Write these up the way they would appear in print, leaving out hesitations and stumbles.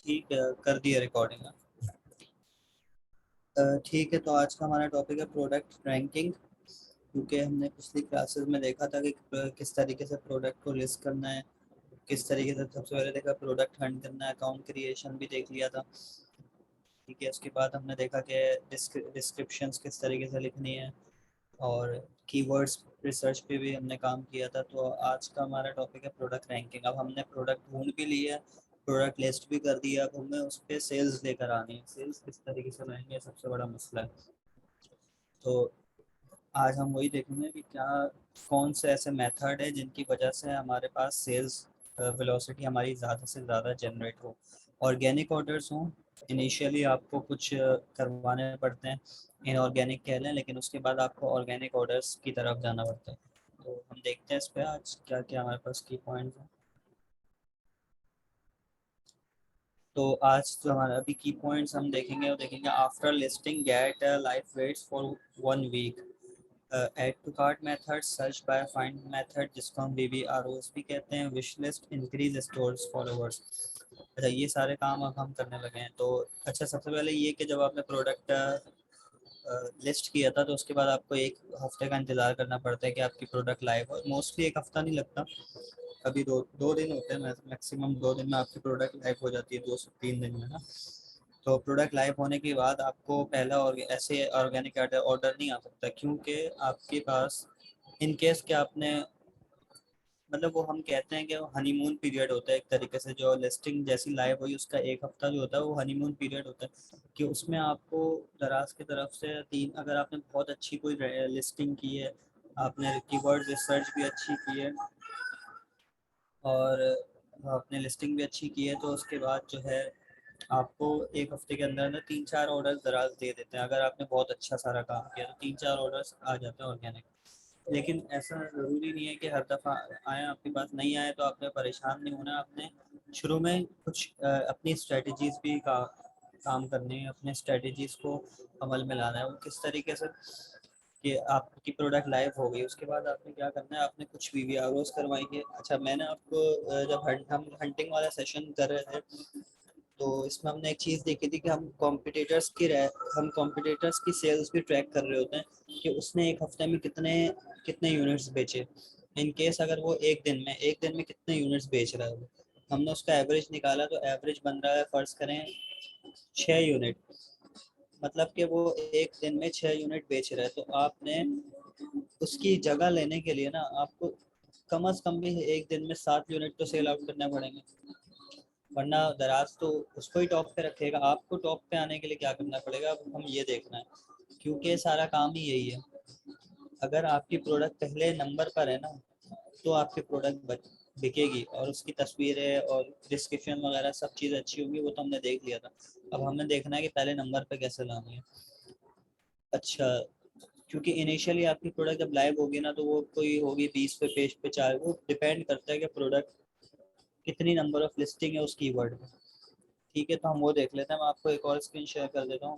ठीक है, कर दिया रिकॉर्डिंग। ठीक है, तो आज का हमारा टॉपिक है प्रोडक्ट रैंकिंग। क्योंकि हमने पिछली क्लासेस में देखा था कि किस तरीके से प्रोडक्ट को लिस्ट करना है, किस तरीके से सबसे पहले देखा प्रोडक्ट हंट करना है, अकाउंट क्रिएशन भी देख लिया था। ठीक है, उसके बाद हमने देखा कि डिस्क्रिप्शंस किस तरीके से लिखनी है और कीवर्ड्स रिसर्च पे भी हमने काम किया था। तो आज का हमारा टॉपिक है प्रोडक्ट रैंकिंग। अब हमने प्रोडक्ट ढूंढ भी लिया, प्रोडक्ट लिस्ट भी कर दिया, अब हमें उस पर सेल्स लेकर आनी है। सेल्स किस तरीके से लाएंगे, सबसे बड़ा मसला है। तो आज हम वही देखेंगे कि क्या कौन से ऐसे मेथड है जिनकी वजह से हमारे पास सेल्स वेलोसिटी हमारी ज़्यादा से ज़्यादा जनरेट हो। ऑर्गेनिक ऑर्डर्स हों, इनिशियली आपको कुछ करवाने पड़ते हैं, इनऑर्गेनिक कह लें, लेकिन उसके बाद आपको ऑर्गेनिक ऑर्डर्स की तरफ जाना पड़ता है। तो हम देखते हैं इस पर आज क्या क्या हमारे पास की पॉइंट्स हैं। तो आज जो हमारा अभी की पॉइंट्स हम देखेंगे वो देखेंगे after listing get life waits for 1 week, add to cart method, search by find method जिसको हम VBROs भी कहते हैं, wish list, increase stores followers. अच्छा, ये सारे काम अब हम करने लगे हैं। तो अच्छा, सबसे पहले ये कि जब आपने प्रोडक्ट लिस्ट किया था तो उसके बाद आपको एक हफ्ते का इंतज़ार करना पड़ता है कि आपकी प्रोडक्ट लाइव हो। मोस्टली एक हफ्ता नहीं लगता, कभी दो दो दिन होते हैं, मैक्सिमम 2 दिन में आपकी प्रोडक्ट लाइव हो जाती है, 2 से 3 दिन में ना। तो प्रोडक्ट लाइव होने के बाद आपको पहला और ऐसे ऑर्गेनिक ऑर्डर नहीं आ सकता, क्योंकि आपके पास इन केस कि आपने मतलब वो हम कहते हैं कि वो हनीमून पीरियड होता है एक तरीके से। जो लिस्टिंग जैसी लाइव हुई उसका एक हफ्ता जो होता है वो हनीमून पीरियड होता है, कि उसमें आपको दराज की तरफ से तीन, अगर आपने बहुत अच्छी कोई लिस्टिंग की है, आपने कीवर्ड रिसर्च भी अच्छी की है और आपने लिस्टिंग भी अच्छी की है, तो उसके बाद जो है आपको एक हफ्ते के अंदर अंदर 3-4 ऑर्डर दराज दे देते हैं। अगर आपने बहुत अच्छा सारा काम किया तो 3-4 ऑर्डर्स आ जाते हैं ऑर्गेनिक। लेकिन ऐसा ज़रूरी नहीं है कि हर दफ़ा आए, आपके पास नहीं आए तो आपने परेशान नहीं होना। आपने शुरू में कुछ अपनी स्ट्रेटजीज़ भी काम करनी है, अपने स्ट्रेटजीज़ को अमल में लाना है। वो किस तरीके से कि आपकी प्रोडक्ट लाइव हो गई, उसके बाद आपने क्या करना है, आपने कुछ VBROs करवाएंगे। अच्छा, मैंने आपको जब हम हंटिंग वाला सेशन कर रहे थे तो इसमें हमने एक चीज़ देखी थी कि हम कॉम्पिटिटर्स की सेल्स भी ट्रैक कर रहे होते हैं कि उसने एक हफ्ते में कितने कितने यूनिट्स बेचे। इन केस अगर वो एक दिन में कितने यूनिट्स बेच रहा है वो, हमने उसका एवरेज निकाला तो एवरेज बन रहा है, फ़र्ज़ करें 6 यूनिट। मतलब कि वो एक दिन में 6 यूनिट बेच रहा है। तो आपने उसकी जगह लेने के लिए ना आपको कम अज़ कम भी एक दिन में 7 यूनिट तो सेल आउट करना पड़ेंगे, वरना दराज तो उसको ही टॉप पे रखेगा। आपको टॉप पे आने के लिए क्या करना पड़ेगा, अब हम ये देखना है, क्योंकि सारा काम ही यही है। अगर आपकी प्रोडक्ट पहले नंबर पर है ना, तो आपकी प्रोडक्ट बिकेगी और उसकी तस्वीरें और डिस्क्रिप्शन वगैरह सब चीज़ अच्छी होंगी। वो तो हमने देख लिया था। अब हमें देखना है कि पहले नंबर पे कैसे लानी है। अच्छा, क्योंकि इनिशियली आपकी प्रोडक्ट जब लाइव होगी ना तो वो कोई होगी 20 पे पेज पे 4, वो डिपेंड करता है कि प्रोडक्ट कितनी नंबर ऑफ लिस्टिंग है उस कीवर्ड में। ठीक है, तो हम वो देख लेते हैं। मैं आपको एक और स्क्रीन शेयर कर देता हूँ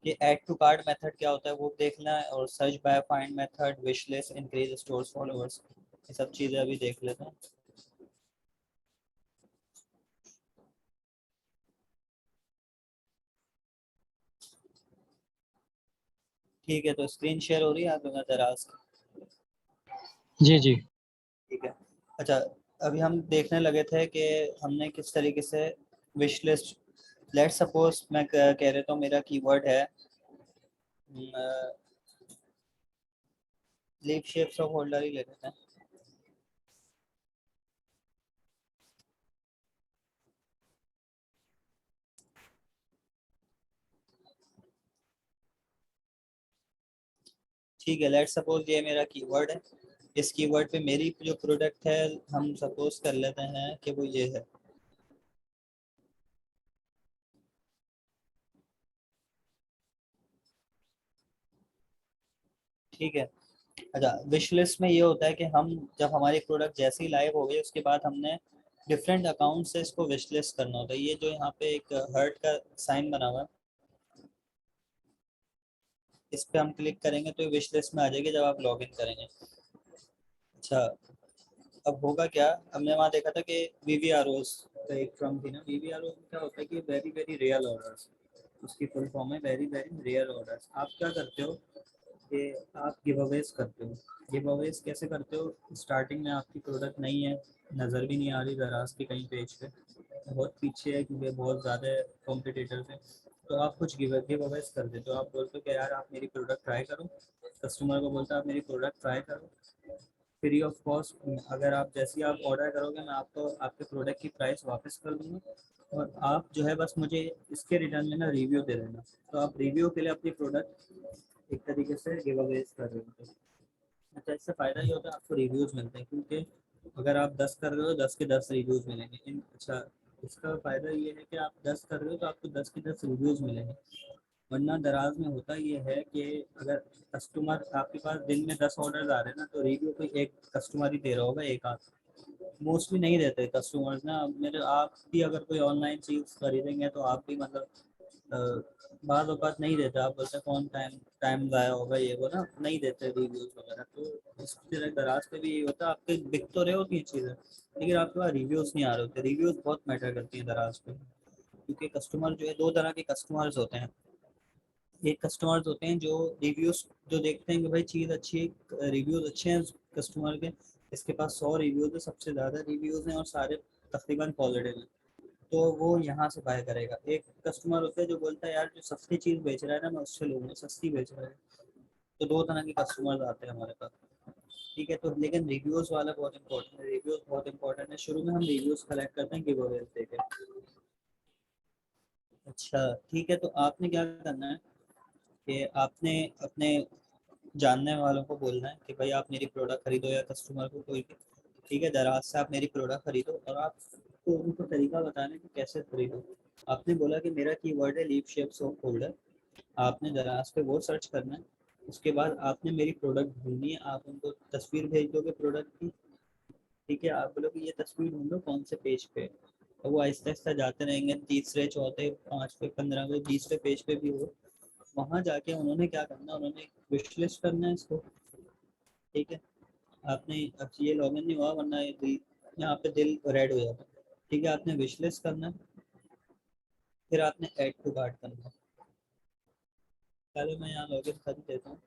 कि ऐड टू कार्ट मेथड क्या होता है वो देखना है, और search by find method, wish list, increase stores followers, ये सब चीज़ें अभी देख लेते हैं। ठीक है, तो स्क्रीन शेयर हो रही है आप लोग दराज की? जी जी। ठीक है। अच्छा, अभी हम देखने लगे थे कि हमने किस तरीके से विश लिस्ट, लेट सपोज मैं कह रहा हूँ मेरा कीवर्ड है लीव शेप्स ऑफ होल्डर ही ले लेते हैं। ठीक है, लेट सपोज ये मेरा कीवर्ड है। इस कीवर्ड पे मेरी जो प्रोडक्ट है हम सपोज कर लेते हैं कि वो ये है। ठीक है। अच्छा, विश लिस्ट में ये होता है कि हम जब हमारी प्रोडक्ट जैसे ही लाइव हो गई उसके बाद हमने डिफरेंट अकाउंट से इसको विश लिस्ट करना होता है। ये जो यहाँ पे एक हर्ट का साइन बना हुआ है, इस पे हम क्लिक करेंगे तो विश लिस्ट में आ जाएगी जब आप लॉगिन करेंगे। अच्छा, अब होगा क्या, हमने वहाँ देखा था कि VVROs का एक टर्म थी ना, VVRO में क्या होता है कि वेरी वेरी रियल ऑर्डर्स, उसकी फुल फॉर्म है वेरी वेरी रियल ऑर्डर्स। आप क्या करते हो कि आप गिव अवेज करते हो। गिव अवेज कैसे करते हो, स्टार्टिंग में आपकी प्रोडक्ट नहीं है, नज़र भी नहीं आ रही दराज की कहीं पेज पे, बहुत पीछे है क्योंकि बहुत ज़्यादा कॉम्पिटिटर्स हैं, तो आप कुछ गिव अवेज कर देते हो। आप बोलते हो कि यार आप मेरी प्रोडक्ट ट्राई करो, कस्टमर को बोलते हो आप मेरी प्रोडक्ट ट्राई करो फ्री ऑफ कॉस्ट। अगर आप जैसे ही आप ऑर्डर करोगे मैं आपको आपके प्रोडक्ट की प्राइस वापस कर दूंगा, और आप जो है बस मुझे इसके रिटर्न में ना रिव्यू दे देना। तो आप रिव्यू के लिए अपनी प्रोडक्ट एक तरीके से गिव अवेज कर रहे हो। अच्छा, इससे फ़ायदा ये होता है आपको रिव्यूज़ मिलते हैं, क्योंकि अगर आप 10 कर रहे हो 10 के 10 रिव्यूज़ मिलेंगे इन। अच्छा, इसका फ़ायदा ये है कि आप 10 कर रहे हो तो आपको 10 के 10 रिव्यूज़ मिलेंगे। वरना दराज में होता ये है कि अगर कस्टमर आपके पास दिन में 10 ऑर्डर आ रहे हैं ना, तो रिव्यू कोई एक कस्टमर ही दे रहा होगा, एक आध, मोस्टली नहीं देते कस्टमर्स ना। मेरे आप भी अगर कोई ऑनलाइन चीज़ खरीदेंगे तो आप भी मतलब बाद औकात नहीं देते, आप बोलते हैं कौन टाइम टाइम ज़ाया होगा ये वो ना, नहीं देते रिव्यूज़ वगैरह। तो इस तरह दराज पे भी यही होता है, आपके बिक तो रहे होती हैं चीज़ें लेकिन आपके पास रिव्यूज़ नहीं आ रहे होते। रिव्यूज़ बहुत मैटर करती हैं दराज पे, क्योंकि कस्टमर जो है दो तरह के कस्टमर्स होते हैं। एक कस्टमर्स होते हैं जो रिव्यूज जो देखते हैं कि भाई चीज़ अच्छी है, रिव्यूज अच्छे हैं कस्टमर के, इसके पास 100 रिव्यूज है, सबसे ज़्यादा रिव्यूज हैं और सारे तकरीबन पॉजिटिव हैं, तो वो यहाँ से बाय करेगा। एक कस्टमर होता है जो बोलता है यार जो सस्ती चीज़ बेच रहा है ना मैं उससे लूँगा, सस्ती बेच रहा है। तो दो तरह के कस्टमर्स आते हैं हमारे पास। ठीक है, तो लेकिन रिव्यूज़ वाला बहुत इंपॉर्टेंट है, रिव्यूज़ बहुत इंपॉर्टेंट है। शुरू में हम रिव्यूज़ कलेक्ट करते हैं गिव अवेज देके। अच्छा ठीक है, तो आपने क्या करना है कि आपने अपने जानने वालों को बोलना है कि भाई आप मेरी प्रोडक्ट खरीदो, या कस्टमर को कोई भी, ठीक है, दराज से आप मेरी प्रोडक्ट खरीदो, और आपको उनको तरीका बताना है कि कैसे खरीदो। आपने बोला कि मेरा कीवर्ड है लीफ शेप सोप होल्डर, आपने दराज पे वो सर्च करना है। उसके बाद आपने मेरी प्रोडक्ट ढूंढनी है, आप उनको तस्वीर भेज दोगे प्रोडक्ट की, ठीक है, आप बोलोगे ये तस्वीर ढूंढो कौन से पेज पे, और वो आहिस्ता आहिस्ता जाते रहेंगे, तीसरे चौथे पाँचवें 15वें 20वें पेज पे भी हो। वहाँ जाके उन्होंने क्या करना, उन्होंने विश लिस्ट करना है इसको, ठीक है। आपने अब ये लॉगिन नहीं हुआ वरना ये दिल, यहाँ पे दिल रेड हो जाता है, ठीक है। आपने विश लिस्ट करना है, फिर आपने ऐड टू कार्ट करना है। पहले मैं यहाँ लॉगिन कर देता हूँ।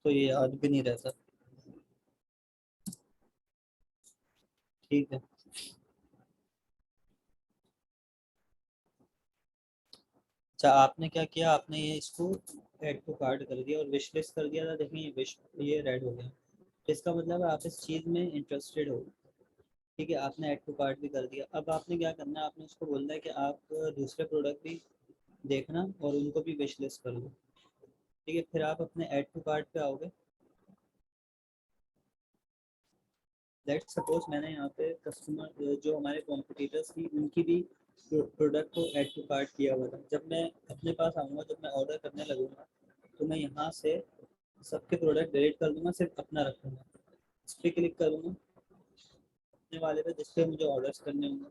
तो ये याद भी नहीं रहता, ठीक है। अच्छा, आपने क्या किया, आपने ये इसको ऐड टू कार्ट कर दिया और विश लिस्ट कर दिया था, देखिए ये विश ये रेड हो गया, तो इसका मतलब है आप इस चीज़ में इंटरेस्टेड हो, ठीक है। आपने ऐड टू कार्ट भी कर दिया, अब आपने क्या करना है, आपने उसको बोलना है कि आप दूसरे प्रोडक्ट भी देखना और उनको भी विश लिस्ट कर लो, ठीक है। फिर आप अपने ऐड टू कार्ट पे आओगे। लेट्स सपोज मैंने यहाँ पे कस्टमर जो हमारे कॉम्पिटिटर्स थी उनकी भी प्रोडक्ट को ऐड टू कार्ट किया हुआ था। जब मैं अपने पास आऊँगा, जब मैं ऑर्डर करने लगूंगा, तो मैं यहाँ से सबके प्रोडक्ट डिलीट कर दूंगा, सिर्फ अपना रखूंगा। इस पर क्लिक करूँगा अपने वाले पे जिस पे मुझे ऑर्डर्स करने होंगे,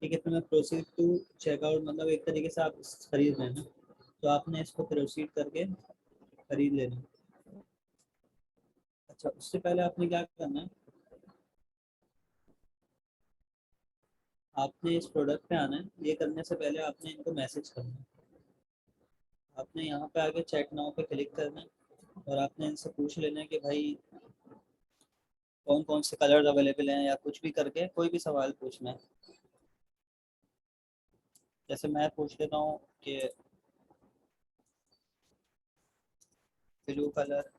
ठीक है। फिर मैं प्रोसीड टू चेकआउट, मतलब एक तरीके से आप खरीद लेना, तो आपने इसको प्रोसीड करके खरीद लेना। अच्छा, उससे पहले आपने क्या करना है, आपने इस प्रोडक्ट पे आना है, ये करने से पहले आपने इनको मैसेज करना है। आपने यहाँ पे आके चैट नाउ पे क्लिक करना है और आपने इनसे पूछ लेना है कि भाई कौन कौन से कलर्स अवेलेबल हैं, या कुछ भी करके कोई भी सवाल पूछना है। जैसे मैं पूछ लेता हूँ कि ब्लू कलर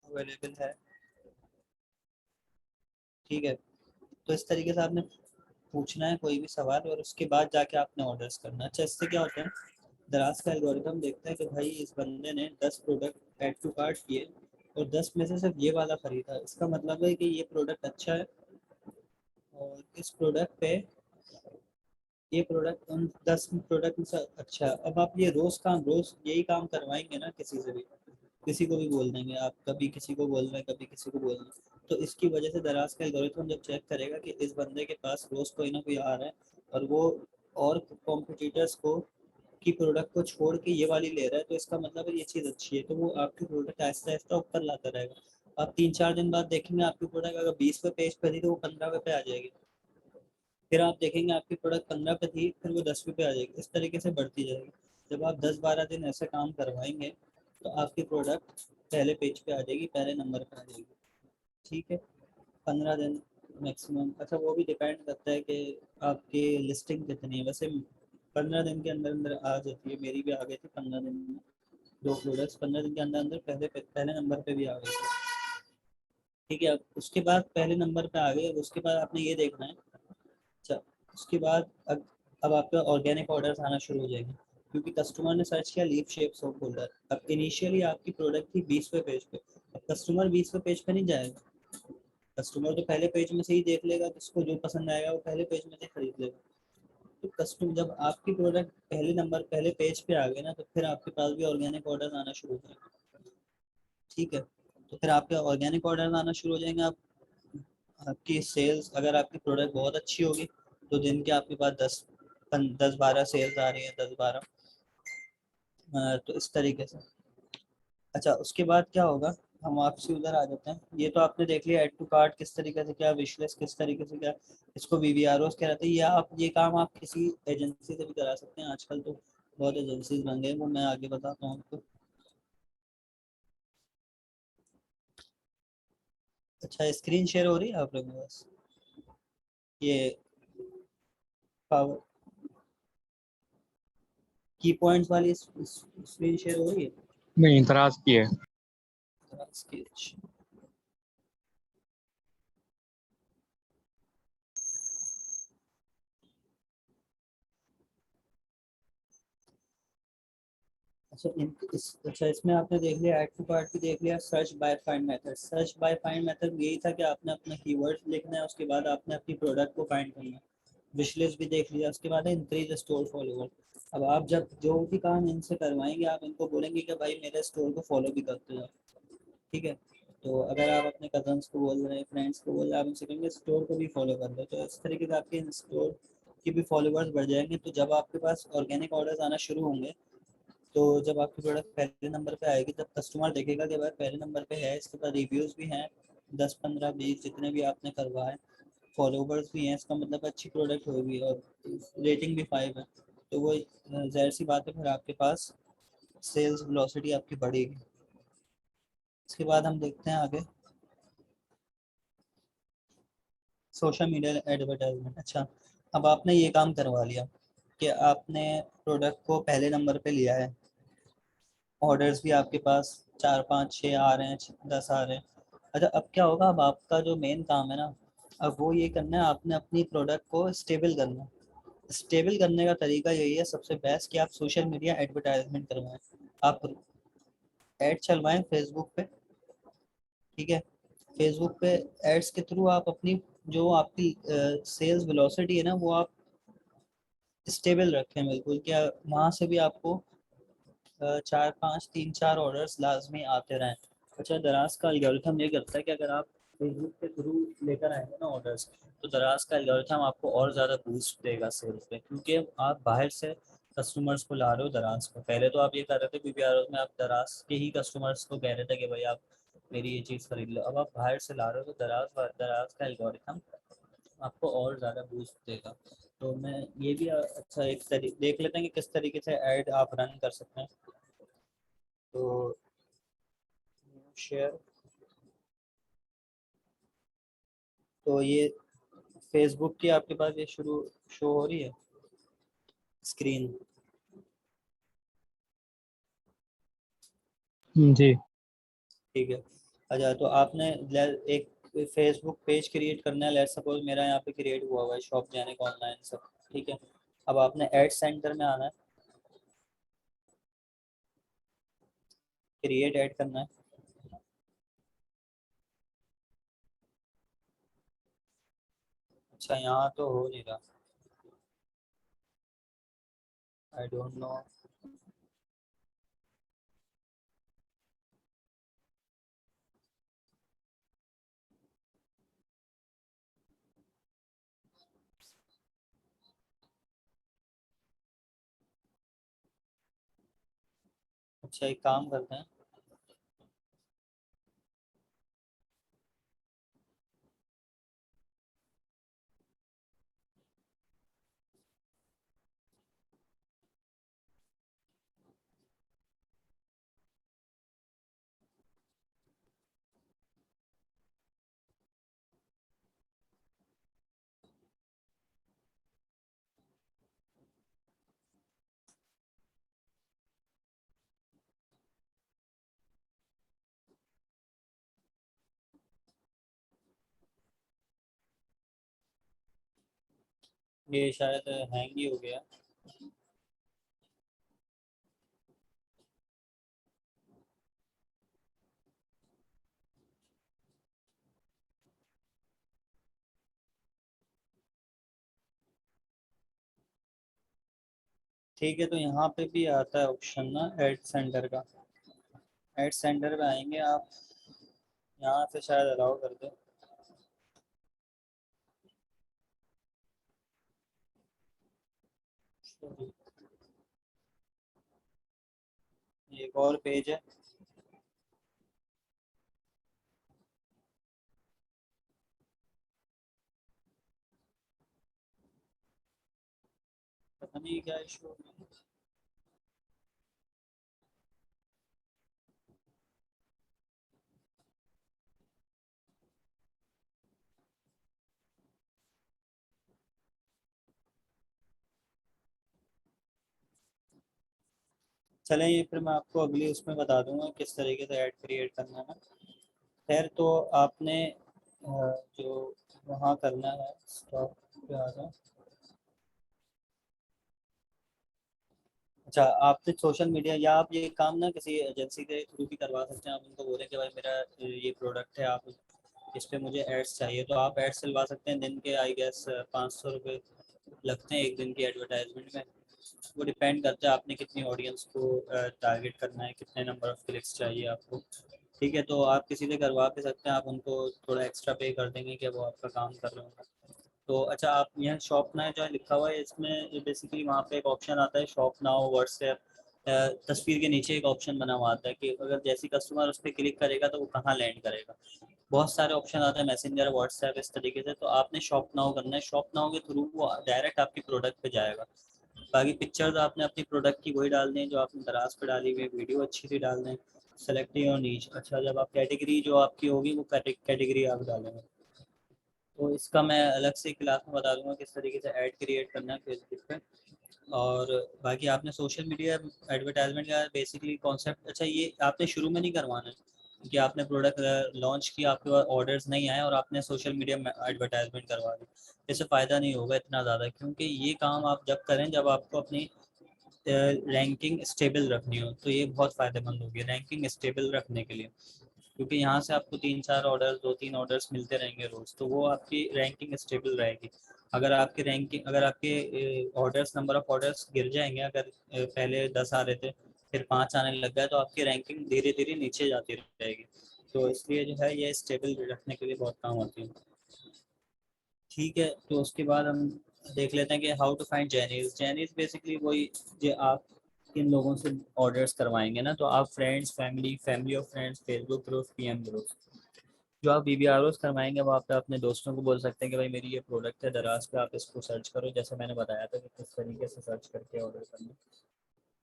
अवेलेबल है, ठीक है। तो इस तरीके से आपने पूछना है कोई भी सवाल, और उसके बाद जाके आपने ऑर्डर्स करना है। अच्छा, इससे क्या होता है, दराज का एल्गोरिथम देखता है कि भाई इस बंदे ने 10 प्रोडक्ट ऐड टू कार्ट किए और 10 में से सिर्फ ये वाला खरीदा। इसका मतलब है कि ये प्रोडक्ट अच्छा है और इस प्रोडक्ट पे ये प्रोडक्ट उन 10 प्रोडक्ट में से अच्छा है। अब आप ये रोज यही काम करवाएंगे ना किसी से भी, किसी को भी बोल देंगे आप, कभी किसी को बोल रहे हैं कभी किसी को बोल रहे हैं, तो इसकी वजह से दराज का एल्गोरिथम जब चेक करेगा कि इस बंदे के पास रोज कोई ना कोई आ रहा है और वो और कॉम्पिटिटर्स को की प्रोडक्ट को छोड़ के ये वाली ले रहा है, तो इसका मतलब है ये चीज़ अच्छी है, तो वो आपकी प्रोडक्ट आहिस्ता आहिस्ता ऊपर लाता रहेगा। आप 3-4 दिन बाद देखेंगे आपकी प्रोडक्ट अगर 20वें पेज पर थी तो वो 15वें पे आ जाएगी। फिर आप देखेंगे आपकी प्रोडक्ट 15 पे थी, फिर वो 10वें पे आ जाएगी, इस तरीके से बढ़ती जाएगी। जब आप 10-12 दिन ऐसे काम करवाएंगे तो आपकी प्रोडक्ट पहले पेज पे आ जाएगी, पहले नंबर पे आ जाएगी। ठीक है, 15 दिन मैक्सिमम। अच्छा, वो भी डिपेंड करता है कि आपकी लिस्टिंग कितनी है। वैसे 15 दिन के अंदर अंदर आ जाती है, मेरी भी आ गई थी 15 दिन में। 2 प्रोडक्ट्स 15 दिन के अंदर अंदर पहले नंबर पे भी आ गए थे। ठीक है, अब उसके बाद पहले नंबर पे आ गए, उसके बाद आपने ये देखना है। अच्छा, उसके बाद अब आपका ऑर्गेनिक ऑर्डर्स आना शुरू हो जाएंगे, क्योंकि कस्टमर ने सर्च किया लीफ शेप सोप होल्डर। अब इनिशियली आपकी प्रोडक्ट थी 20वें पेज पे, अब कस्टमर 20वें पेज पे नहीं जाएगा। कस्टमर तो पहले पेज में से ही देख लेगा, जिसको जो पसंद आएगा वो पहले पेज में से खरीद लेगा। तो कस्टमर जब आपकी प्रोडक्ट पहले पेज पे आ गए ना, तो फिर आपके पास भी ऑर्गेनिक ऑर्डर आना शुरू हो जाएंगे। ठीक है, तो फिर आपके ऑर्गेनिक ऑर्डर आना शुरू हो जाएंगे। आप आपकी सेल्स, अगर आपकी प्रोडक्ट बहुत अच्छी होगी तो दिन के आपके पास 10-12 सेल्स आ रही है, 10-12, तो इस तरीके से। अच्छा, उसके बाद क्या होगा, हम वापसी उधर आ जाते हैं। ये तो आपने देख लिया ऐड टू कार्ट किस तरीके से, क्या विश लिस्ट किस तरीके से, क्या इसको वीवीआरओस कहते हैं। या आप ये काम आप किसी एजेंसी से भी करा सकते हैं, आजकल तो बहुत एजेंसीज बन गए, वो मैं आगे बताता हूँ आपको। अच्छा, स्क्रीन शेयर हो रही है आप लोगों के पास? ये पावर की पॉइंट्स वाली स्क्रीन शेयर हो रही है? नहीं, दराज की है। स्केच। अच्छा, इसमें आपने देख लिया ऐड टू कार्ट भी देख लिया, search by find method. Search by find method यही था कि आपने अपना कीवर्ड लिखना है, उसके बाद आपने अपनी प्रोडक्ट को फाइंड करना है। विश लिस्ट भी देख लिया, उसके बाद है इंक्रीज स्टोर फॉलोवर। अब आप जब जो भी काम इनसे करवाएंगे, आप इनको बोलेंगे कि भाई मेरे स्टोर को फॉलो भी करते हो। ठीक है, तो अगर आप अपने कजन्स को बोल रहे हैं, फ्रेंड्स को बोल रहे हैं, आप उनसे कहेंगे स्टोर को भी फॉलो कर लो, तो इस तरीके से आपके स्टोर की भी फॉलोवर्स बढ़ जाएंगे। तो जब आपके पास ऑर्गेनिक ऑर्डर्स आना शुरू होंगे, तो जब आपकी प्रोडक्ट पहले नंबर पे आएगी, जब कस्टमर देखेगा कि भाई पहले नंबर पे है, इसके पास रिव्यूज़ भी हैं 10-15-20 जितने भी आपने करवाए, फॉलोवर्स भी हैं, इसका मतलब अच्छी प्रोडक्ट होगी और रेटिंग भी 5 है, तो वो जाहिर सी बात है फिर आपके पास सेल्स वेलोसिटी आपकी बढ़ेगी। इसके बाद हम देखते हैं आगे सोशल मीडिया एडवर्टाइजमेंट। अच्छा, अब आपने ये काम करवा लिया कि आपने प्रोडक्ट को पहले नंबर पे लिया है, ऑर्डर्स भी आपके पास 4-5-6 आ रहे हैं, 10 आ रहे हैं। अच्छा, अब क्या होगा, अब आपका जो मेन काम है ना, अब वो ये करना है, आपने अपनी प्रोडक्ट को स्टेबल करना है। स्टेबल करने का तरीका यही है सबसे बेस्ट, कि आप सोशल मीडिया एडवर्टाइजमेंट करवाएं। आप एड चलवाएं फेसबुक पे। ठीक है, फेसबुक पे एड्स के थ्रू आप अपनी जो आपकी सेल्स वेलोसिटी है ना, वो आप स्टेबल रखें बिल्कुल, क्या वहाँ से भी आपको 4-5 3-4 ऑर्डर्स लाजमी आते रहें। अच्छा, दराज का एल्गोरिथम ये करता है कि अगर आप फेसबुक के थ्रू लेकर आएंगे ना ऑर्डर्स, तो दराज का एल्गोरिथम आपको और ज़्यादा बूस्ट देगा सेल्स पे, क्योंकि आप बाहर से कस्टमर्स को ला रहे हो दराज को। पहले तो आप ये कर रहे थे पीपीआर में, आप दराज के ही कस्टमर्स को कह रहे थे कि भाई आप मेरी ये चीज़ खरीद लो। अब आप बाहर से ला रहे हो, तो दराज का एल्गोरिथम आपको और ज़्यादा बूस्ट देगा। तो मैं ये भी अच्छा एक देख लेते हैं कि किस तरीके से ऐड आप रन कर सकते हैं। तो शेयर, तो ये फेसबुक की आपके पास ये शुरू शो हो रही है स्क्रीन? जी। ठीक है, अच्छा, तो आपने एक फेसबुक पेज क्रिएट करना है। लेट्स सपोज मेरा यहाँ पे क्रिएट हुआ हुआ है शॉप जैनिक ऑनलाइन सब। ठीक है, अब आपने एड सेंटर में आना है, क्रिएट ऐड करना है। अच्छा यहाँ तो हो नहीं रहा, आई डोंट नो। अच्छा एक काम करते हैं, ये शायद हैंग ही हो गया। ठीक है, तो यहाँ पे भी आता है ऑप्शन ना एड सेंटर का। एड सेंटर पे आएंगे आप, यहाँ से शायद अलाउ कर दे। ये एक और पेज है। पता नहीं क्या इशू। चलें, ये फिर मैं आपको अगली उसमें बता दूंगा किस तरीके से ऐड क्रिएट करना है। खैर तो आपने जो वहाँ करना है, स्टॉप पे आ जाओ। अच्छा आपने सोशल मीडिया, या आप ये काम ना किसी एजेंसी के थ्रू भी करवा सकते हैं। आप उनको बोलें कि भाई मेरा ये प्रोडक्ट है, आप इस पे मुझे एड्स चाहिए, तो आप एड्स सिलवा सकते हैं। दिन के आई गेस 500 रुपये लगते हैं एक दिन की एडवर्टाइजमेंट में। वो डिपेंड करता है आपने कितनी ऑडियंस को टारगेट करना है, कितने नंबर ऑफ क्लिक्स चाहिए आपको। ठीक है, तो आप किसी से करवा भी सकते हैं, आप उनको थोड़ा एक्स्ट्रा पे कर देंगे कि वो आपका काम कर रहे होंगे। तो अच्छा आप यहाँ शॉप नाउ जो है लिखा हुआ है, इसमें बेसिकली वहाँ पे एक ऑप्शन आता है शॉप नाउ व्हाट्सएप। तस्वीर के नीचे एक ऑप्शन बना हुआ आता है कि अगर जैसी कस्टमर उस पर क्लिक करेगा तो वो कहाँ लैंड करेगा। बहुत सारे ऑप्शन आते हैं, मैसेंजर, व्हाट्सएप, इस तरीके से। तो आपने शॉप नाउ करना है, शॉप नाउ के थ्रू वो डायरेक्ट आपकी प्रोडक्ट पे जाएगा। बाकी पिक्चर्स आपने अपनी प्रोडक्ट की वही डालनी है जो आपने दराज पे डाली हुई है, वीडियो अच्छी सी डालना है। सेलेक्ट योर नीच, अच्छा जब आप कैटेगरी जो आपकी होगी वो कैटेगरी आप डालेंगे। तो इसका मैं अलग से क्लास में बता दूंगा किस तरीके से ऐड क्रिएट करना है फेसबुक पे। और बाकी आपने सोशल मीडिया एडवर्टाइजमेंट का बेसिकली कॉन्सेप्ट, अच्छा ये आपने शुरू में नहीं करवाना है कि आपने प्रोडक्ट लॉन्च किया, आपके पास ऑर्डर्स नहीं आए और आपने सोशल मीडिया में एडवर्टाइजमेंट करवा दी। इससे फ़ायदा नहीं होगा इतना ज़्यादा, क्योंकि ये काम आप जब करें जब आपको अपनी रैंकिंग स्टेबल रखनी हो, तो ये बहुत फ़ायदेमंद होगी रैंकिंग स्टेबल रखने के लिए। क्योंकि यहाँ से आपको 3-4 ऑर्डर्स, 2-3 ऑर्डर्स मिलते रहेंगे रोज़, तो वो आपकी रैंकिंग स्टेबल रहेगी। अगर आपकी रैंकिंग, अगर आपके ऑर्डर्स, नंबर ऑफ ऑर्डर्स गिर जाएंगे, अगर पहले 10 आ रहे थे फिर 5 आने लग गए, तो आपकी रैंकिंग धीरे धीरे नीचे जाती रहेगी। तो इसलिए जो है ये स्टेबल रखने के लिए बहुत काम आती है। ठीक है, तो उसके बाद हम देख लेते हैं कि हाउ टू फाइंड जैनीज। जैनीज बेसिकली वही, जो आप किन लोगों से ऑर्डर्स करवाएंगे ना, तो आप friends, family, family of friends, Facebook group, PM group. जो आप वीवीआरओस करवाएंगे वो आप अपने दोस्तों को बोल सकते हैं कि भाई मेरी ये प्रोडक्ट है दराज पे, आप इसको सर्च करो, जैसे मैंने बताया था कि किस तरीके से सर्च करके ऑर्डर करना।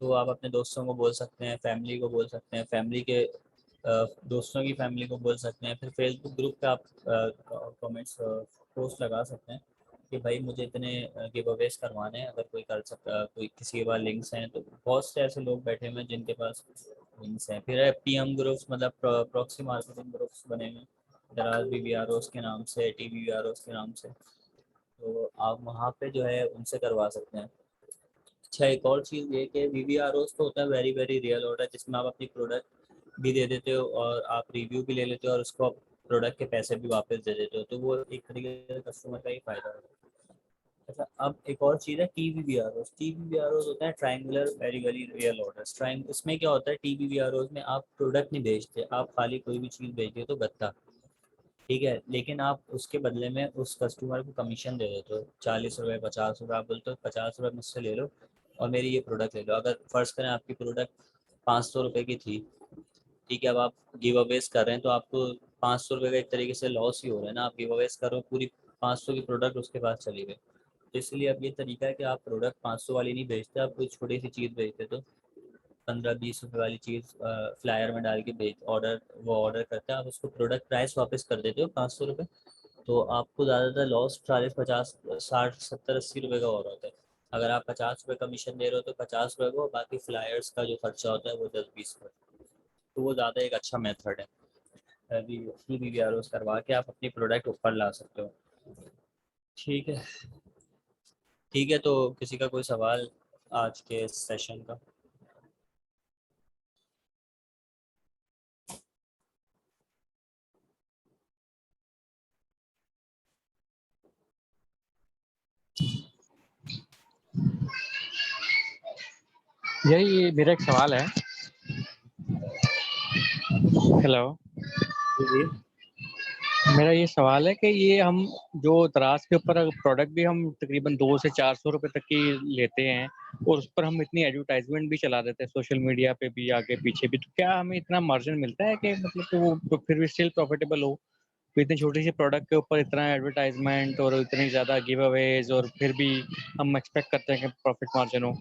तो आप अपने दोस्तों को बोल सकते हैं, फैमिली को बोल सकते हैं, फैमिली के दोस्तों की फैमिली को बोल सकते हैं। फिर फेसबुक ग्रुप पे आप कमेंट्स, पोस्ट लगा सकते हैं कि भाई मुझे इतने गिव अवेज करवाने हैं, अगर कोई कर सकता, कोई किसी के पास लिंक्स हैं, तो बहुत से ऐसे लोग बैठे हुए हैं जिनके पास लिंक्स हैं। फिर पीएम ग्रुप्स, मतलब प्रॉक्सी मार्केटिंग ग्रुप्स बने हुए हैं दराज वीवीआरओस के नाम से, टी वीवीआरओस के नाम से। तो आप वहाँ पे जो है उनसे करवा सकते हैं। अच्छा एक और चीज़ ये कि वीवीआरओस तो होता है वेरी वेरी रियल ऑर्डर, जिसमें आप अपनी प्रोडक्ट भी दे देते हो और आप रिव्यू भी ले लेते हो और उसको प्रोडक्ट के पैसे भी वापस दे देते हो, तो वो एक तरीके से कस्टमर का ही फायदा होता है। अच्छा, अब एक और चीज़ है TBVROs। TBVROs होता है triangular very very real orders. Trying इसमें क्या होता है, TBVROs में आप प्रोडक्ट नहीं बेचते, आप खाली कोई भी चीज़ बेचते हो तो गत्ता, ठीक है, लेकिन आप उसके बदले में उस कस्टमर को कमीशन दे देते हो, 40 रुपये 50 रुपये, आप बोलते हो 50 रुपये मुझसे ले लो और मेरी ये प्रोडक्ट ले लो। अगर फ़र्ज़ करें आपकी प्रोडक्ट 500 रुपये की थी, ठीक है, अब आप गिव अवेज कर रहे हैं तो आपको 500 रुपये का एक तरीके से लॉस ही हो रहा है ना। आप गिव अवेज कर रहे हो, पूरी 500 की प्रोडक्ट उसके पास चली गई। तो इसलिए अब ये तरीका है कि आप प्रोडक्ट 500 वाली नहीं बेचते, आप कोई छोटी सी चीज़ बेचते, तो 15-20 रुपये वाली चीज़ फ्लायर में डाल के बेच ऑर्डर वो ऑर्डर करते हैं, आप उसको प्रोडक्ट प्राइस वापस कर देते हो 500 रुपये। तो आपको ज़्यादातर लॉस 40-50-60-70-80 रुपये का हो रहा होता है। अगर आप 50 रुपये कमीशन दे रहे हो तो 50 रुपये को, बाकी फ्लायर्स का जो खर्चा होता है वो 10-20 रुपये। तो वो ज़्यादा एक अच्छा मेथड है, अभी TBVROs करवा के आप अपनी प्रोडक्ट ऊपर ला सकते हो। ठीक है, ठीक है, तो किसी का कोई सवाल आज के सेशन का? यही मेरा एक सवाल है। हेलो। जी जी। मेरा ये सवाल है कि ये हम जो दराज के ऊपर प्रोडक्ट भी हम तकरीबन 200 से 400 रुपए तक की लेते हैं और उस पर हम इतनी एडवर्टाइजमेंट भी चला देते हैं सोशल मीडिया पे भी आगे पीछे भी, तो क्या हमें इतना मार्जिन मिलता है कि मतलब कि वो तो फिर भी स्टिल प्रॉफिटेबल हो? तो इतनी छोटी सी प्रोडक्ट के ऊपर इतना एडवर्टाइजमेंट और इतनी ज़्यादा गिव अवेज और फिर भी हम एक्सपेक्ट करते हैं कि प्रॉफिट मार्जिन हो।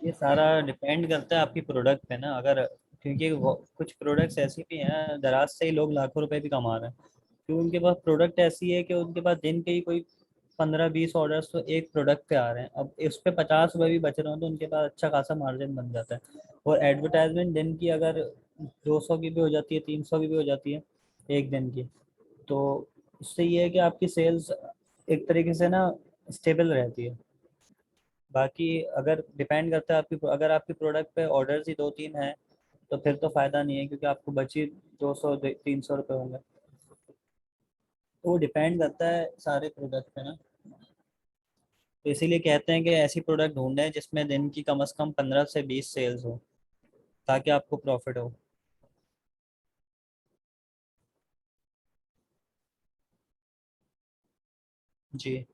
ये सारा डिपेंड करता है आपकी प्रोडक्ट पे ना। अगर क्योंकि वो कुछ प्रोडक्ट्स ऐसी भी हैं, दराज से ही लोग लाखों रुपए भी कमा रहे हैं, क्योंकि उनके पास प्रोडक्ट ऐसी है कि उनके पास दिन के ही कोई 15-20 ऑर्डर्स तो एक प्रोडक्ट पे आ रहे हैं। अब इस पे 50 रुपये भी बच रहे हो तो उनके पास अच्छा खासा मार्जिन बन जाता है। और एडवर्टाइजमेंट दिन की अगर 200 की भी हो जाती है, 300 की भी हो जाती है एक दिन की, तो उससे ये है कि आपकी सेल्स एक तरीके से ना स्टेबल रहती है। बाकी अगर डिपेंड करता है आपकी, अगर आपकी प्रोडक्ट पे ऑर्डर्स ही 2-3 हैं तो फिर तो फ़ायदा नहीं है, क्योंकि आपको बची 200-300 रुपये होंगे। तो वो डिपेंड करता है सारे प्रोडक्ट पे ना। तो इसीलिए कहते हैं कि ऐसी प्रोडक्ट ढूंढें जिसमें दिन की कम से कम 15 से 20 सेल्स हो, ताकि आपको प्रॉफिट हो। जी।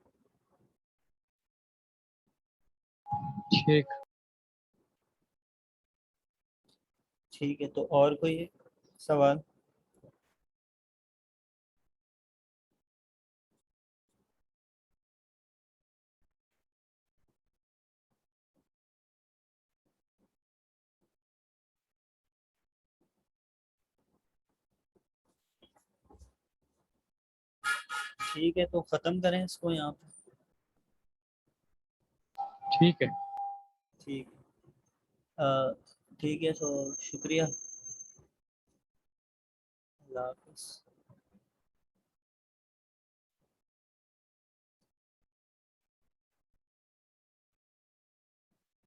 ठीक। ठीक है, तो और कोई सवाल? ठीक है, तो ख़त्म करें इसको यहाँ पे। ठीक है। ठीक है, ठीक है, तो शुक्रिया। अल्लाह हाफ़िज़।